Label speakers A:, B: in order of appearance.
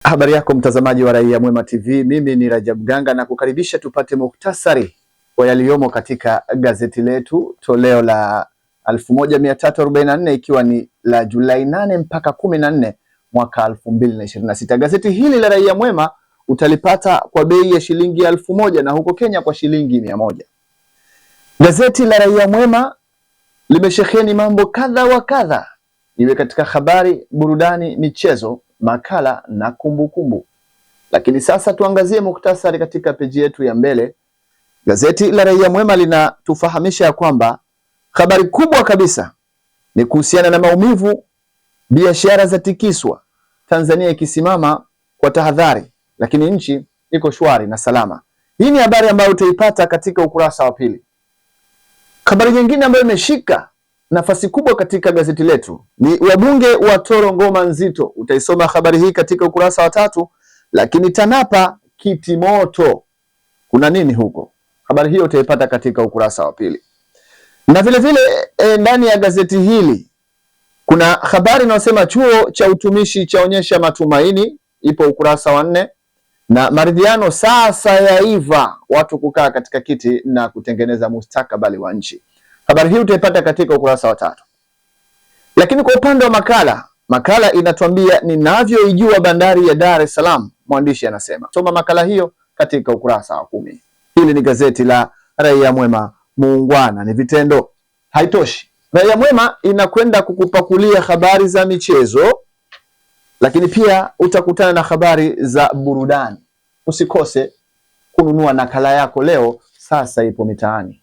A: Habari yako mtazamaji wa Raia Mwema TV, mimi ni Rajab Ganga na kukaribisha tupate muhtasari wa yaliyomo katika gazeti letu toleo la 1344 ikiwa ni la Julai 8 mpaka 14 mwaka 2026. Gazeti hili la Raia Mwema utalipata kwa bei ya shilingi 1000 na huko Kenya kwa shilingi 100. Gazeti la Raia Mwema limesheheni mambo kadha wa kadha, iwe katika habari, burudani, michezo, makala na kumbukumbu. Lakini sasa tuangazie muktasari katika peji yetu ya mbele. Gazeti la Raia Mwema linatufahamisha ya kwamba habari kubwa kabisa ni kuhusiana na maumivu, biashara za tikiswa, Tanzania ikisimama kwa tahadhari, lakini nchi iko shwari na salama. Hii ni habari ambayo utaipata katika ukurasa wa pili. Habari nyingine ambayo imeshika nafasi kubwa katika gazeti letu ni wabunge watoro ngoma nzito. Utaisoma habari hii katika ukurasa wa 3. Lakini TANAPA kiti moto, kuna nini huko? Habari hiyo utaipata katika ukurasa wa pili. Na vile vile ndani ya gazeti hili kuna habari inayosema chuo cha utumishi chaonyesha matumaini, ipo ukurasa wa 4. Na maridhiano sasa yaiva, watu kukaa katika kiti na kutengeneza mustakabali wa nchi. Habari hii utaipata katika ukurasa wa 3. Lakini kwa upande wa makala inatuambia ninavyoijua bandari ya Dar es Salaam, mwandishi anasema. Soma makala hiyo katika ukurasa wa 10. Hili ni gazeti la Raia Mwema, muungwana ni vitendo. Haitoshi, Raia Mwema inakwenda kukupakulia habari za michezo, lakini pia utakutana na habari za burudani. Usikose kununua nakala yako leo, sasa ipo mitaani.